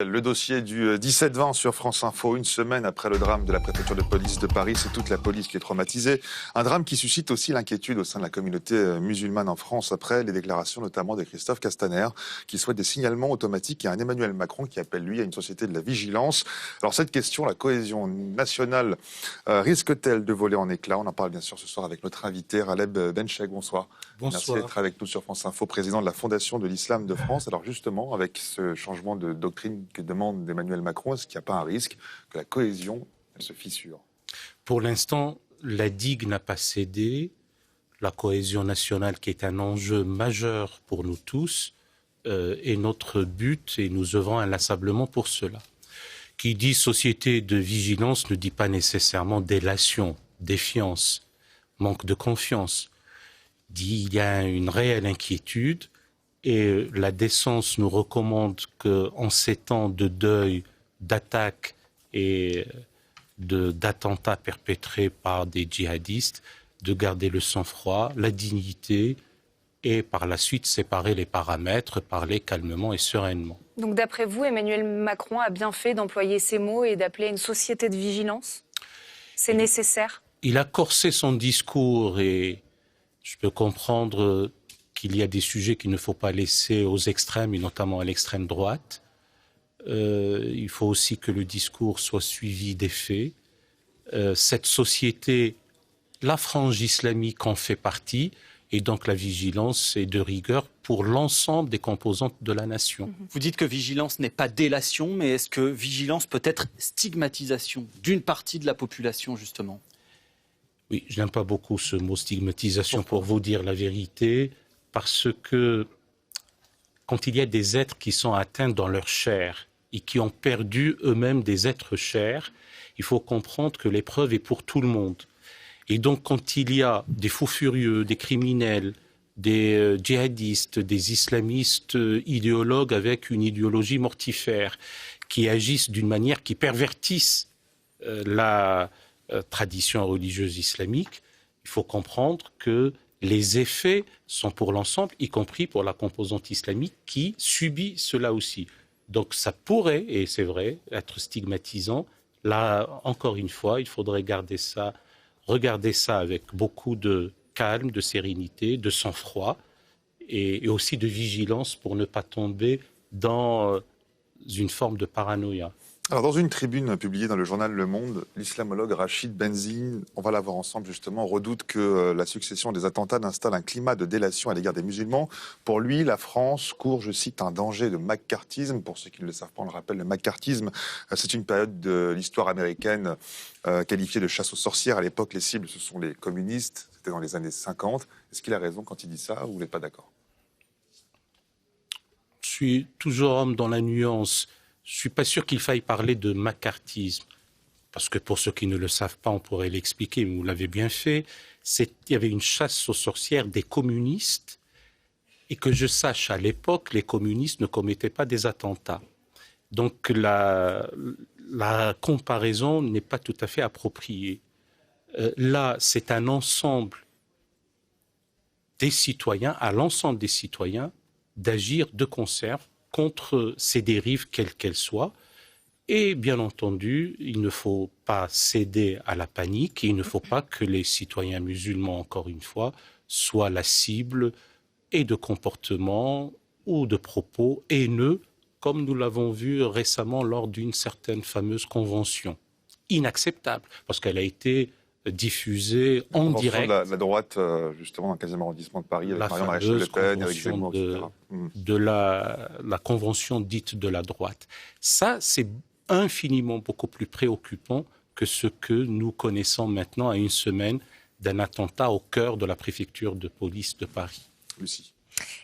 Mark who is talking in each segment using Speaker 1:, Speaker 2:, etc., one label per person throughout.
Speaker 1: Le dossier du 17-20 sur France Info, une semaine après le drame de la préfecture de police de Paris, c'est toute la police qui est traumatisée. Un drame qui suscite aussi l'inquiétude au sein de la communauté musulmane en France, après les déclarations notamment de Christophe Castaner, qui souhaite des signalements automatiques, et un Emmanuel Macron qui appelle lui à une société de la vigilance. Alors cette question, la cohésion nationale, risque-t-elle de voler en éclats? On en parle bien sûr ce soir avec notre invité, Raleb Benchek. Bonsoir.
Speaker 2: Bonsoir.
Speaker 1: Merci d'être avec nous sur France Info, président de la Fondation de l'Islam de France. Alors justement, avec ce changement de doctrine que demande Emmanuel Macron, est-ce qu'il n'y a pas un risque que la cohésion elle se fissure?
Speaker 2: Pour l'instant, la digue n'a pas cédé. La cohésion nationale, qui est un enjeu majeur pour nous tous, est notre but et nous œuvrons inlassablement pour cela. Qui dit société de vigilance ne dit pas nécessairement délation, défiance, manque de confiance. Dit il y a une réelle inquiétude. Et la décence nous recommande qu'en ces temps de deuil, d'attaques et d'attentats perpétrés par des djihadistes, de garder le sang-froid, la dignité et par la suite séparer les paramètres, parler calmement et sereinement.
Speaker 3: Donc d'après vous, Emmanuel Macron a bien fait d'employer ces mots et d'appeler à une société de vigilance? C'est nécessaire?
Speaker 2: Il a corsé son discours et je peux comprendre qu'il y a des sujets qu'il ne faut pas laisser aux extrêmes, et notamment à l'extrême droite. Il faut aussi que le discours soit suivi des faits. Cette société, la frange islamique en fait partie, et donc la vigilance est de rigueur pour l'ensemble des composantes de la nation.
Speaker 4: Vous dites que vigilance n'est pas délation, mais est-ce que vigilance peut être stigmatisation d'une partie de la population, justement?
Speaker 2: Oui, je n'aime pas beaucoup ce mot stigmatisation. Pourquoi? Pour vous dire la vérité. Parce que quand il y a des êtres qui sont atteints dans leur chair et qui ont perdu eux-mêmes des êtres chers, il faut comprendre que l'épreuve est pour tout le monde. Et donc quand il y a des fous furieux, des criminels, des djihadistes, des islamistes idéologues avec une idéologie mortifère, qui agissent d'une manière qui pervertisse la tradition religieuse islamique, il faut comprendre que les effets sont pour l'ensemble, y compris pour la composante islamique qui subit cela aussi. Donc ça pourrait, et c'est vrai, être stigmatisant. Là, encore une fois, il faudrait regarder ça avec beaucoup de calme, de sérénité, de sang-froid et aussi de vigilance pour ne pas tomber dans une forme de paranoïa.
Speaker 1: Alors, dans une tribune publiée dans le journal Le Monde, l'islamologue Rachid Benzine, on va la voir ensemble justement, redoute que la succession des attentats installe un climat de délation à l'égard des musulmans. Pour lui, la France court, je cite, un danger de maccarthisme. Pour ceux qui ne le savent pas, on le rappelle, le maccarthisme, c'est une période de l'histoire américaine qualifiée de chasse aux sorcières. À l'époque, les cibles, ce sont les communistes. C'était dans les années 50. Est-ce qu'il a raison quand il dit ça ou vous n'êtes pas d'accord?
Speaker 2: Je suis toujours homme dans la nuance. Je ne suis pas sûr qu'il faille parler de maccarthisme, parce que pour ceux qui ne le savent pas, on pourrait l'expliquer, mais vous l'avez bien fait. Il y avait une chasse aux sorcières des communistes, et que je sache, à l'époque, les communistes ne commettaient pas des attentats. Donc la comparaison n'est pas tout à fait appropriée. Là, c'est un ensemble des citoyens, à l'ensemble des citoyens, d'agir de concert contre ces dérives, quelles qu'elles soient. Et bien entendu, il ne faut pas céder à la panique et il ne faut pas que les citoyens musulmans, encore une fois, soient la cible et de comportements ou de propos haineux, comme nous l'avons vu récemment lors d'une certaine fameuse convention. Inacceptable, parce qu'elle a été diffusée en direct.
Speaker 1: La droite, justement, dans le 15e arrondissement de Paris, avec Marion Maréchal Le Pen, Éric Zemmour, etc.
Speaker 2: De la convention dite de la droite. Ça, c'est infiniment beaucoup plus préoccupant que ce que nous connaissons maintenant à une semaine d'un attentat au cœur de la préfecture de police de Paris.
Speaker 1: Lucie.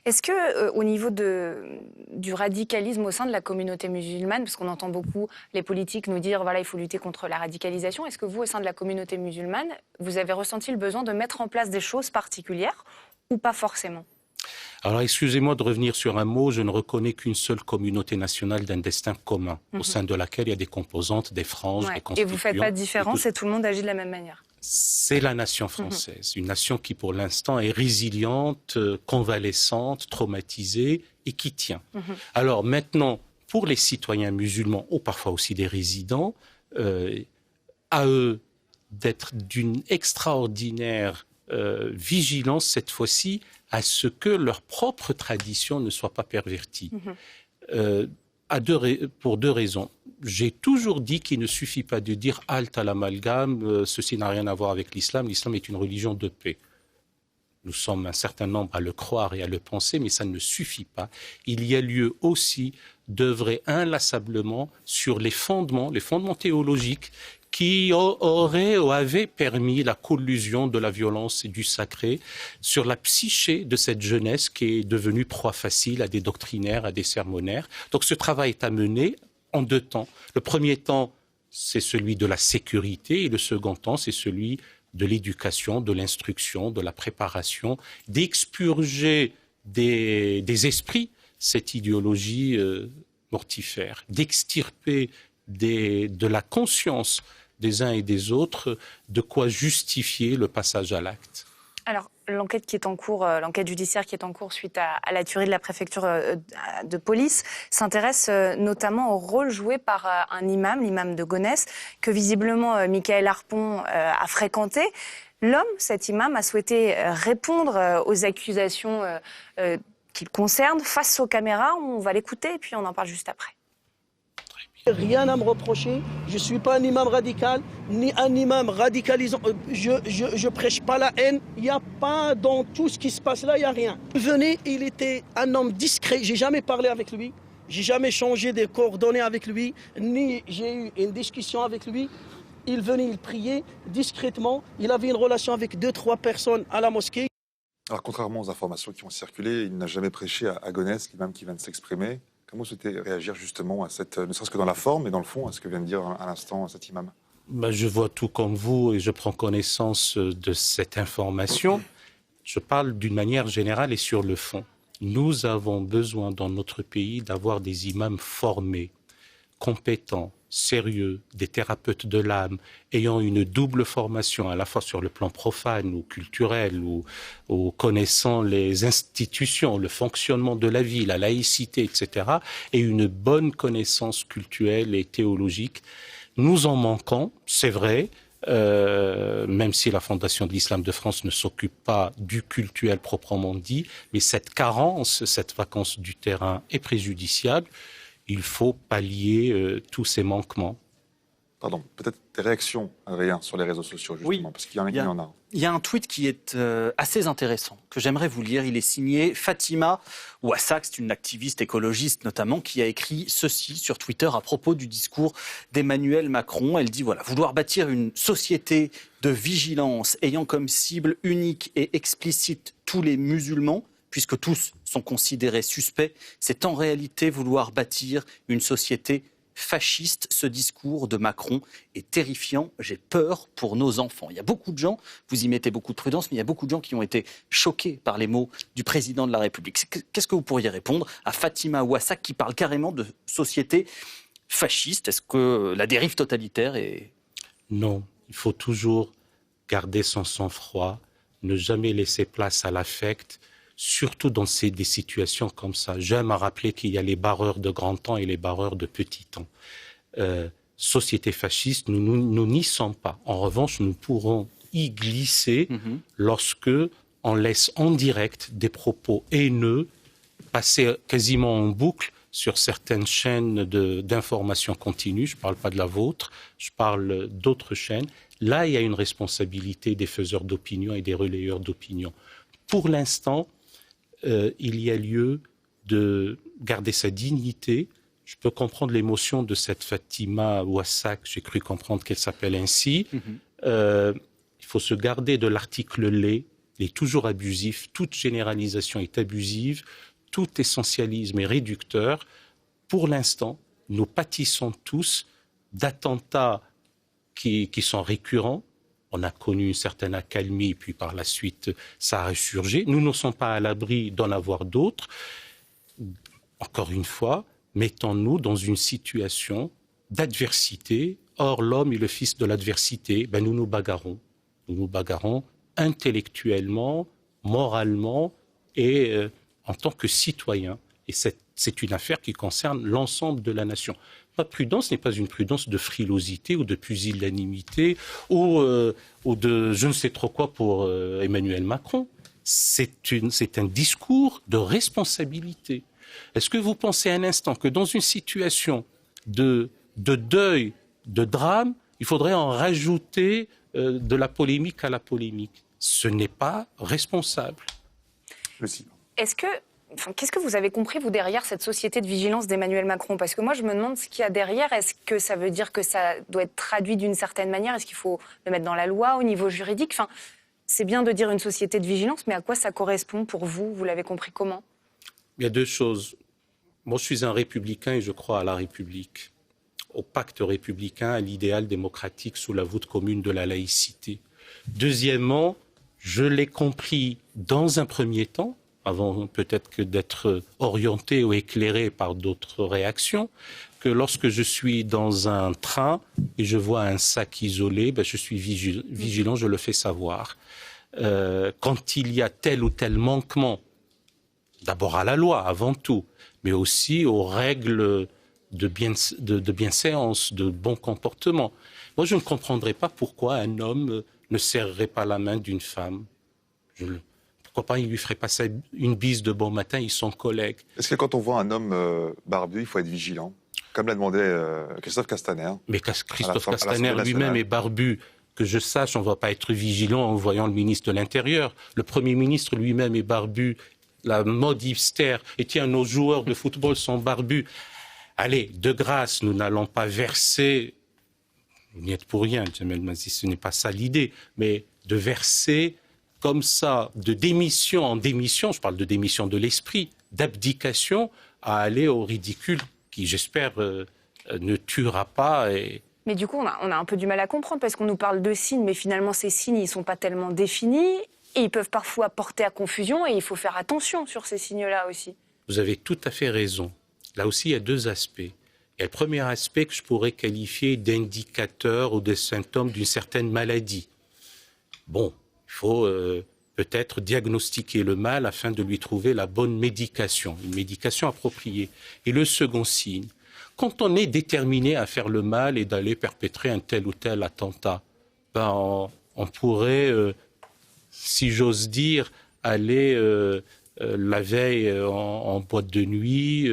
Speaker 3: Est-ce que, au niveau du radicalisme au sein de la communauté musulmane, parce qu'on entend beaucoup les politiques nous dire voilà, il faut lutter contre la radicalisation, est-ce que vous, au sein de la communauté musulmane, vous avez ressenti le besoin de mettre en place des choses particulières ou pas forcément?
Speaker 2: Alors, excusez-moi de revenir sur un mot, je ne reconnais qu'une seule communauté nationale d'un destin commun, au sein de laquelle il y a des composantes, des franges, des constituants.
Speaker 3: Et vous ne faites pas de différence et tout le monde agit de la même manière?
Speaker 2: C'est la nation française, une nation qui pour l'instant est résiliente, convalescente, traumatisée et qui tient. Alors maintenant, pour les citoyens musulmans, ou parfois aussi des résidents, à eux d'être d'une extraordinaire vigilance cette fois-ci à ce que leur propre tradition ne soit pas pervertie. Pour deux raisons. J'ai toujours dit qu'il ne suffit pas de dire « halte à l'amalgame, ceci n'a rien à voir avec l'islam, l'islam est une religion de paix ». Nous sommes un certain nombre à le croire et à le penser, mais ça ne suffit pas. Il y a lieu aussi d'œuvrer inlassablement sur les fondements théologiques qui auraient ou avaient permis la collusion de la violence et du sacré sur la psyché de cette jeunesse qui est devenue proie facile à des doctrinaires, à des sermonnaires. Donc ce travail est à mener en deux temps. Le premier temps, c'est celui de la sécurité et le second temps, c'est celui de l'éducation, de l'instruction, de la préparation, d'expurger des esprits cette idéologie mortifère, d'extirper de la conscience des uns et des autres de quoi justifier le passage à l'acte.
Speaker 3: Alors, l'enquête qui est en cours, l'enquête judiciaire qui est en cours suite à la tuerie de la préfecture de police, s'intéresse notamment au rôle joué par un imam, l'imam de Gonesse, que visiblement Michael Harpon a fréquenté. L'homme, cet imam, a souhaité répondre aux accusations qu'il concerne face aux caméras. On va l'écouter et puis on en parle juste après.
Speaker 5: Rien à me reprocher, je ne suis pas un imam radical, ni un imam radicalisant, je prêche pas la haine, il n'y a pas dans tout ce qui se passe là, il n'y a rien. Venez, il était un homme discret, j'ai jamais parlé avec lui, j'ai jamais changé de coordonnées avec lui, ni j'ai eu une discussion avec lui. Il venait, il priait discrètement, il avait une relation avec 2-3 personnes à la mosquée.
Speaker 1: Alors contrairement aux informations qui ont circulé, il n'a jamais prêché à Gonesse, l'imam qui vient de s'exprimer. Comment vous souhaitez réagir justement à cette, ne serait-ce que dans la forme, mais dans le fond, à ce que vient de dire à l'instant cet imam?
Speaker 2: Je vois tout comme vous et je prends connaissance de cette information. Je parle d'une manière générale et sur le fond. Nous avons besoin dans notre pays d'avoir des imams formés, compétents, sérieux, des thérapeutes de l'âme, ayant une double formation, à la fois sur le plan profane ou culturel, ou connaissant les institutions, le fonctionnement de la vie, la laïcité, etc., et une bonne connaissance culturelle et théologique. Nous en manquons, c'est vrai, même si la Fondation de l'Islam de France ne s'occupe pas du cultuel proprement dit, mais cette carence, cette vacance du terrain est préjudiciable. Il faut pallier tous ces manquements.
Speaker 1: Pardon, peut-être des réactions, Adrien, sur les réseaux sociaux, justement,
Speaker 4: Oui,
Speaker 1: parce qu'il y en a.
Speaker 4: Il y a un tweet qui est assez intéressant, que j'aimerais vous lire. Il est signé Fatima Ouassak, c'est une activiste écologiste notamment, qui a écrit ceci sur Twitter à propos du discours d'Emmanuel Macron. Elle dit, voilà, vouloir bâtir une société de vigilance ayant comme cible unique et explicite tous les musulmans, puisque tous sont considérés suspects, c'est en réalité vouloir bâtir une société fasciste. Ce discours de Macron est terrifiant. J'ai peur pour nos enfants. Il y a beaucoup de gens, vous y mettez beaucoup de prudence, mais il y a beaucoup de gens qui ont été choqués par les mots du président de la République. Qu'est-ce que vous pourriez répondre à Fatima Ouassak qui parle carrément de société fasciste? Est-ce que la dérive totalitaire est...
Speaker 2: Non, il faut toujours garder son sang-froid, ne jamais laisser place à l'affect, surtout dans des situations comme ça. J'aime à rappeler qu'il y a les barreurs de grand temps et les barreurs de petit temps. Société fasciste, nous n'y sommes pas. En revanche, nous pourrons y glisser lorsque on laisse en direct des propos haineux passer quasiment en boucle sur certaines chaînes d'information continue. Je ne parle pas de la vôtre, je parle d'autres chaînes. Là, il y a une responsabilité des faiseurs d'opinion et des relayeurs d'opinion. Pour l'instant, il y a lieu de garder sa dignité. Je peux comprendre l'émotion de cette Fatima Ouassak, j'ai cru comprendre qu'elle s'appelle ainsi. Il faut se garder de l'article laid, il est toujours abusif, toute généralisation est abusive, tout essentialisme est réducteur. Pour l'instant, nous pâtissons tous d'attentats qui sont récurrents. On a connu une certaine accalmie, puis par la suite, ça a ressurgé. Nous ne sommes pas à l'abri d'en avoir d'autres. Encore une fois, mettons-nous dans une situation d'adversité. Or, l'homme est le fils de l'adversité. Nous nous bagarrons. Nous nous bagarrons intellectuellement, moralement et en tant que citoyens. Et cette c'est une affaire qui concerne l'ensemble de la nation. Ma prudence n'est pas une prudence de frilosité ou de pusillanimité ou de je ne sais trop quoi pour Emmanuel Macron. C'est un discours de responsabilité. Est-ce que vous pensez un instant que dans une situation de deuil, de drame, il faudrait en rajouter de la polémique à la polémique? Ce n'est pas responsable.
Speaker 3: Qu'est-ce que vous avez compris, vous, derrière cette société de vigilance d'Emmanuel Macron? Parce que moi, je me demande ce qu'il y a derrière. Est-ce que ça veut dire que ça doit être traduit d'une certaine manière? Est-ce qu'il faut le mettre dans la loi, au niveau juridique? Enfin, c'est bien de dire une société de vigilance, mais à quoi ça correspond pour vous? Vous l'avez compris comment?
Speaker 2: Il y a deux choses. Moi, je suis un républicain et je crois à la République, au pacte républicain, à l'idéal démocratique sous la voûte commune de la laïcité. Deuxièmement, je l'ai compris dans un premier temps, avant peut-être que d'être orienté ou éclairé par d'autres réactions, que lorsque je suis dans un train et je vois un sac isolé, je suis vigilant, je le fais savoir. Quand il y a tel ou tel manquement, d'abord à la loi, avant tout, mais aussi aux règles de bienséance, de bon comportement. Moi, je ne comprendrais pas pourquoi un homme ne serrerait pas la main d'une femme. Pourquoi pas, il ne lui ferait pas une bise de bon matin, ils sont collègues.
Speaker 1: Est-ce que quand on voit un homme barbu, il faut être vigilant? Comme l'a demandé Christophe Castaner.
Speaker 2: Mais Christophe Castaner lui-même est barbu. Que je sache, on ne va pas être vigilant en voyant le ministre de l'Intérieur. Le Premier ministre lui-même est barbu. La mode hipster. Et tiens, nos joueurs de football sont barbus. Allez, de grâce, nous n'allons pas verser... Vous n'y êtes pour rien, Jamel Mazi, ce n'est pas ça l'idée. Mais de verser... comme ça, de démission en démission, je parle de démission de l'esprit, d'abdication, à aller au ridicule, qui, j'espère, ne tuera pas.
Speaker 3: Mais du coup, on a un peu du mal à comprendre, parce qu'on nous parle de signes, mais finalement, ces signes, ils ne sont pas tellement définis, et ils peuvent parfois porter à confusion, et il faut faire attention sur ces signes-là aussi.
Speaker 2: Vous avez tout à fait raison. Là aussi, il y a deux aspects. Il y a le premier aspect que je pourrais qualifier d'indicateur ou de symptôme d'une certaine maladie. Bon. Il faut peut-être diagnostiquer le mal afin de lui trouver la bonne médication, une médication appropriée. Et le second signe, quand on est déterminé à faire le mal et d'aller perpétrer un tel ou tel attentat, on pourrait, si j'ose dire, aller la veille en boîte de nuit,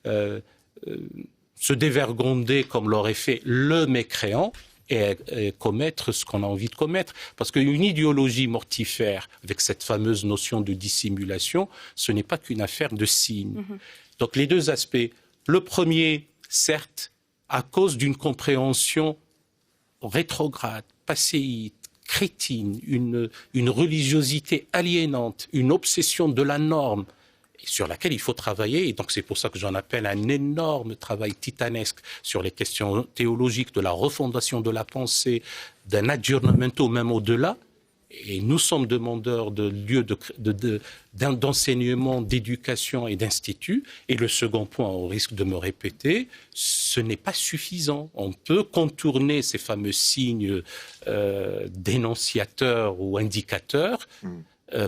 Speaker 2: se dévergonder comme l'aurait fait le mécréant, et commettre ce qu'on a envie de commettre. Parce qu'une idéologie mortifère, avec cette fameuse notion de dissimulation, ce n'est pas qu'une affaire de signes. Donc les deux aspects. Le premier, certes, à cause d'une compréhension rétrograde, passéiste, crétine, une religiosité aliénante, une obsession de la norme, sur laquelle il faut travailler, et donc c'est pour ça que j'en appelle un énorme travail titanesque sur les questions théologiques, de la refondation de la pensée, d'un aggiornamento même au-delà. Et nous sommes demandeurs de lieux d'enseignement, d'éducation et d'instituts. Et le second point, au risque de me répéter, ce n'est pas suffisant. On peut contourner ces fameux signes dénonciateurs ou indicateurs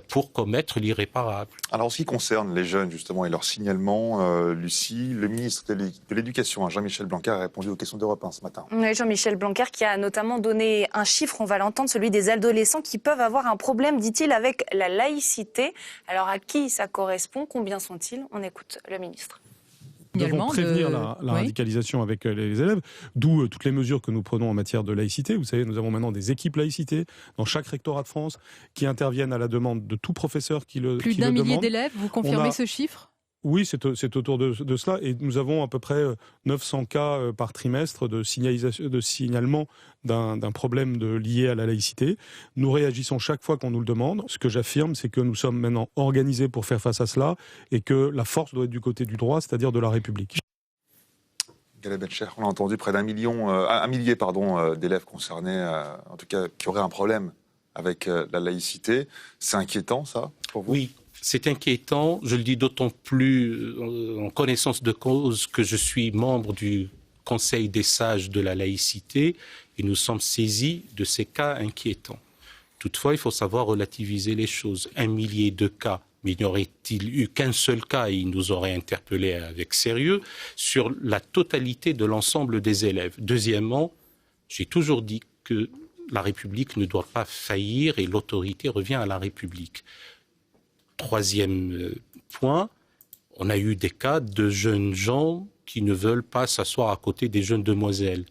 Speaker 2: pour commettre l'irréparable.
Speaker 1: Alors, en ce qui concerne les jeunes, justement, et leur signalement, Lucie, le ministre de l'Éducation, Jean-Michel Blanquer, a répondu aux questions d'Europe 1 ce matin.
Speaker 3: Oui, Jean-Michel Blanquer qui a notamment donné un chiffre, on va l'entendre, celui des adolescents qui peuvent avoir un problème, dit-il, avec la laïcité. Alors, à qui ça correspond? Combien sont-ils? On écoute le ministre.
Speaker 6: Nous devons prévenir la radicalisation avec les élèves, d'où toutes les mesures que nous prenons en matière de laïcité. Vous savez, nous avons maintenant des équipes laïcité dans chaque rectorat de France qui interviennent à la demande de tout professeur qui le demande.
Speaker 7: Plus d'un millier d'élèves, vous confirmez ce chiffre ?
Speaker 6: Oui, c'est autour de cela. Et nous avons à peu près 900 cas par trimestre de signalement d'un problème lié à la laïcité. Nous réagissons chaque fois qu'on nous le demande. Ce que j'affirme, c'est que nous sommes maintenant organisés pour faire face à cela et que la force doit être du côté du droit, c'est-à-dire de la République.
Speaker 1: Galeb Bencher, on a entendu près d'un millier d'élèves concernés, en tout cas qui auraient un problème avec la laïcité. C'est inquiétant, ça, pour vous?
Speaker 2: Oui. C'est inquiétant, je le dis d'autant plus en connaissance de cause que je suis membre du Conseil des sages de la laïcité et nous sommes saisis de ces cas inquiétants. Toutefois, il faut savoir relativiser les choses. 1 millier de cas, mais il n'y aurait-il eu qu'un seul cas et il nous aurait interpellés avec sérieux sur la totalité de l'ensemble des élèves. Deuxièmement, j'ai toujours dit que la République ne doit pas faillir et l'autorité revient à la République. Troisième point, on a eu des cas de jeunes gens qui ne veulent pas s'asseoir à côté des jeunes demoiselles.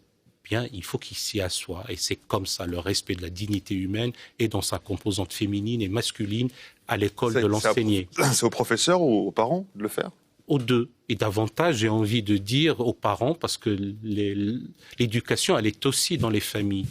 Speaker 2: Bien, il faut qu'ils s'y assoient. Et c'est comme ça, le respect de la dignité humaine et dans sa composante féminine et masculine à l'école de l'enseigner.
Speaker 1: C'est aux professeurs ou aux parents de le faire ?
Speaker 2: Aux deux. Et davantage, j'ai envie de dire aux parents, parce que l'éducation, elle est aussi dans les familles.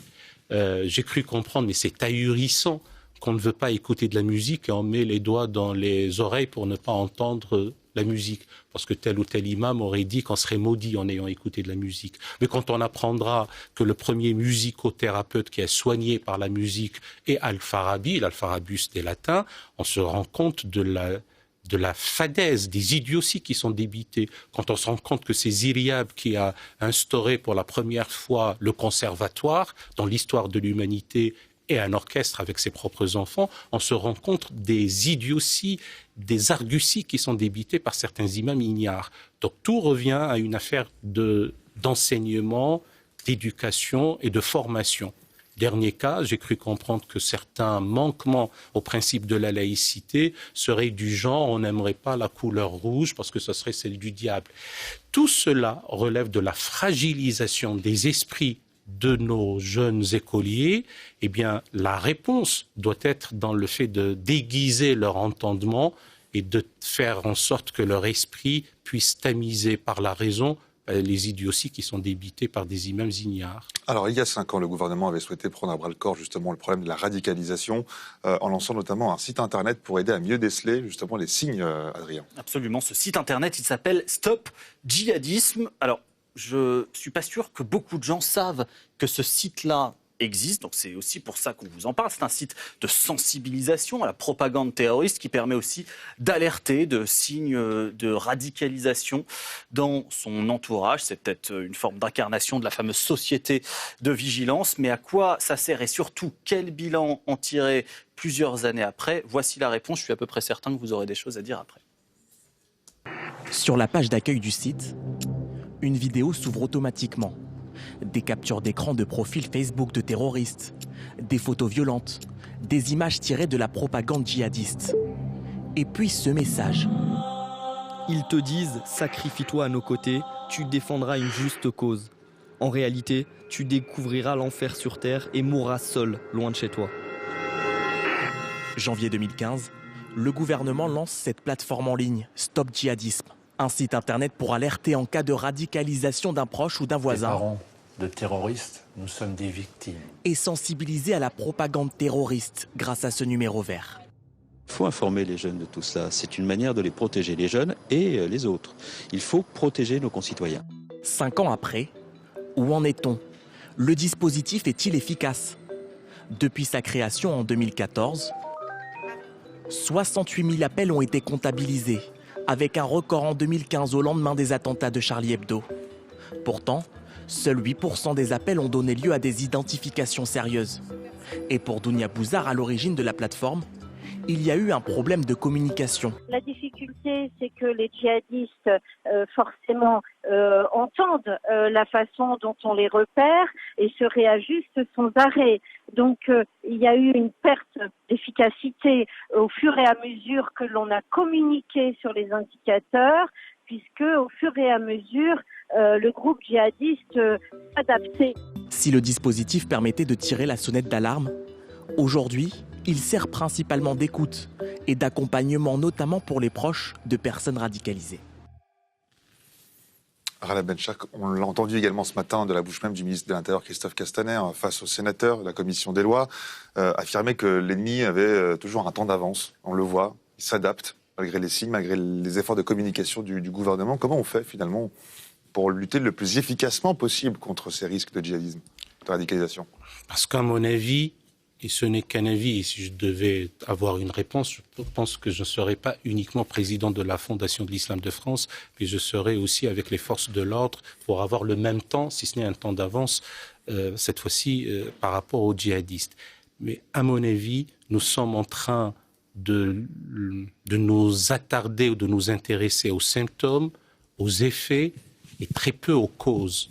Speaker 2: J'ai cru comprendre, mais c'est ahurissant, qu'on ne veut pas écouter de la musique et on met les doigts dans les oreilles pour ne pas entendre la musique. Parce que tel ou tel imam aurait dit qu'on serait maudit en ayant écouté de la musique. Mais quand on apprendra que le premier musicothérapeute qui est soigné par la musique est Al-Farabi, l'Alpharabus des latins, on se rend compte de la fadaise, des idioties qui sont débités. Quand on se rend compte que c'est Ziryab qui a instauré pour la première fois le conservatoire dans l'histoire de l'humanité et un orchestre avec ses propres enfants, on se rend compte des idioties, des arguties qui sont débités par certains imams ignares. Donc tout revient à une affaire d'enseignement, d'éducation et de formation. Dernier cas, j'ai cru comprendre que certains manquements au principe de la laïcité seraient du genre on n'aimerait pas la couleur rouge parce que ce serait celle du diable. Tout cela relève de la fragilisation des esprits de nos jeunes écoliers. Eh bien, la réponse doit être dans le fait de déguiser leur entendement et de faire en sorte que leur esprit puisse tamiser par la raison les idioties qui sont débités par des imams ignares.
Speaker 1: Alors, il y a 5 ans, le gouvernement avait souhaité prendre à bras-le-corps justement le problème de la radicalisation, en lançant notamment un site internet pour aider à mieux déceler justement les signes, Adrien.
Speaker 4: Absolument, ce site internet, il s'appelle Stop Djihadisme. Alors, je ne suis pas sûr que beaucoup de gens savent que ce site-là existe, donc c'est aussi pour ça qu'on vous en parle. C'est un site de sensibilisation à la propagande terroriste qui permet aussi d'alerter de signes de radicalisation dans son entourage. C'est peut-être une forme d'incarnation de la fameuse société de vigilance, mais à quoi ça sert et surtout quel bilan en tirer plusieurs années après? Voici la réponse, je suis à peu près certain que vous aurez des choses à dire après.
Speaker 8: Sur la page d'accueil du site, une vidéo s'ouvre automatiquement. Des captures d'écran de profils Facebook de terroristes, des photos violentes, des images tirées de la propagande djihadiste. Et puis ce message.
Speaker 9: Ils te disent « sacrifie-toi à nos côtés, tu défendras une juste cause ». En réalité, tu découvriras l'enfer sur terre et mourras seul, loin de chez toi.
Speaker 8: Janvier 2015, le gouvernement lance cette plateforme en ligne, Stop Djihadisme. Un site internet pour alerter en cas de radicalisation d'un proche ou d'un voisin.
Speaker 10: Les parents de terroristes, nous sommes des victimes.
Speaker 8: Et sensibiliser à la propagande terroriste grâce à ce numéro vert.
Speaker 11: Il faut informer les jeunes de tout cela. C'est une manière de les protéger, les jeunes et les autres. Il faut protéger nos concitoyens.
Speaker 8: 5 ans après, où en est-on? Le dispositif est-il efficace? Depuis sa création en 2014, 68 000 appels ont été comptabilisés, avec un record en 2015 au lendemain des attentats de Charlie Hebdo. Pourtant, seuls 8% des appels ont donné lieu à des identifications sérieuses. Et pour Dounia Bouzar, à l'origine de la plateforme, il y a eu un problème de communication.
Speaker 12: La difficulté, c'est que les djihadistes, forcément, entendent la façon dont on les repère et se réajustent sans arrêt. Donc, il y a eu une perte d'efficacité au fur et à mesure que l'on a communiqué sur les indicateurs, puisque au fur et à mesure, le groupe djihadiste s'adaptait.
Speaker 8: Si le dispositif permettait de tirer la sonnette d'alarme, aujourd'hui, il sert principalement d'écoute et d'accompagnement, notamment pour les proches de personnes radicalisées.
Speaker 1: Rala Benchak, on l'a entendu également ce matin de la bouche même du ministre de l'Intérieur Christophe Castaner face aux sénateurs de la commission des lois, affirmer que l'ennemi avait toujours un temps d'avance. On le voit, il s'adapte malgré les signes, malgré les efforts de communication du gouvernement. Comment on fait finalement pour lutter le plus efficacement possible contre ces risques de djihadisme, de radicalisation?
Speaker 2: Parce qu'à mon avis, et ce n'est qu'un avis, et si je devais avoir une réponse, je pense que je ne serais pas uniquement président de la Fondation de l'Islam de France, mais je serais aussi avec les forces de l'ordre pour avoir le même temps, si ce n'est un temps d'avance, cette fois-ci par rapport aux djihadistes. Mais à mon avis, nous sommes en train de nous attarder ou de nous intéresser aux symptômes, aux effets et très peu aux causes.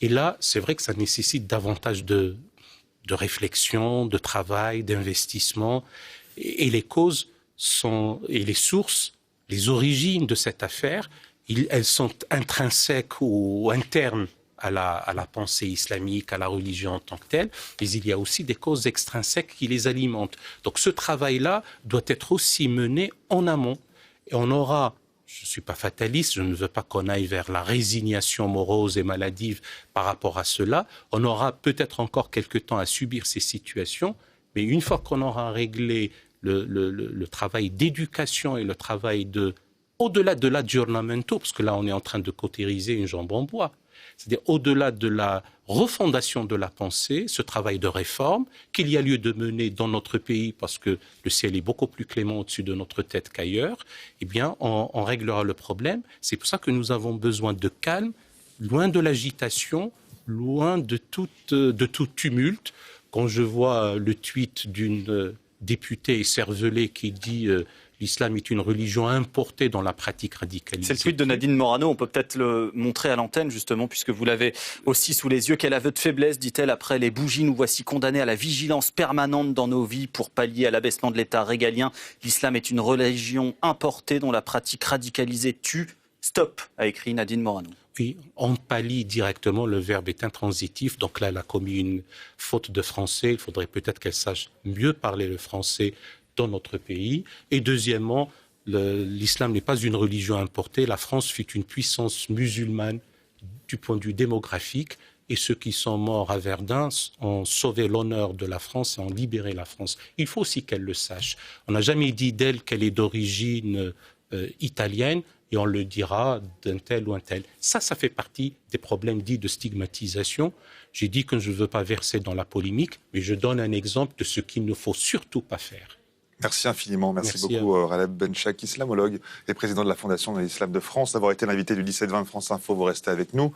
Speaker 2: Et là, c'est vrai que ça nécessite davantage de réflexion, de travail, d'investissement. Et les causes et les sources, les origines de cette affaire, elles sont intrinsèques ou internes à la pensée islamique, à la religion en tant que telle, mais il y a aussi des causes extrinsèques qui les alimentent. Donc ce travail-là doit être aussi mené en amont. Et on aura, je ne suis pas fataliste, je ne veux pas qu'on aille vers la résignation morose et maladive par rapport à cela. On aura peut-être encore quelque temps à subir ces situations, mais une fois qu'on aura réglé le travail d'éducation et le travail au-delà de l'aggiornamento, parce que là on est en train de cautériser une jambe en bois, c'est-à-dire au-delà de la refondation de la pensée, ce travail de réforme qu'il y a lieu de mener dans notre pays parce que le ciel est beaucoup plus clément au-dessus de notre tête qu'ailleurs, eh bien on réglera le problème. C'est pour ça que nous avons besoin de calme, loin de l'agitation, loin de tout tumulte. Quand je vois le tweet d'une députée écervelée qui dit l'islam est une religion importée dans la pratique radicalisée.
Speaker 4: C'est le tweet de Nadine Morano, on peut peut-être le montrer à l'antenne justement, puisque vous l'avez aussi sous les yeux. Quel aveu de faiblesse, dit-elle, après les bougies, nous voici condamnés à la vigilance permanente dans nos vies pour pallier à l'abaissement de l'État régalien. L'islam est une religion importée dont la pratique radicalisée tue. Stop, a écrit Nadine Morano.
Speaker 2: Oui, on pallie directement, le verbe est intransitif, donc là elle a commis une faute de français, il faudrait peut-être qu'elle sache mieux parler le français dans notre pays. Et deuxièmement, l'islam n'est pas une religion importée. La France fut une puissance musulmane du point de vue démographique et ceux qui sont morts à Verdun ont sauvé l'honneur de la France et ont libéré la France. Il faut aussi qu'elle le sache. On n'a jamais dit d'elle qu'elle est d'origine italienne et on le dira d'un tel ou un tel. Ça fait partie des problèmes dits de stigmatisation. J'ai dit que je ne veux pas verser dans la polémique, mais je donne un exemple de ce qu'il ne faut surtout pas faire.
Speaker 1: Merci infiniment. Merci beaucoup, Raleb Benchak, islamologue et président de la Fondation de l'Islam de France, d'avoir été l'invité du 17-20 de France Info. Vous restez avec nous.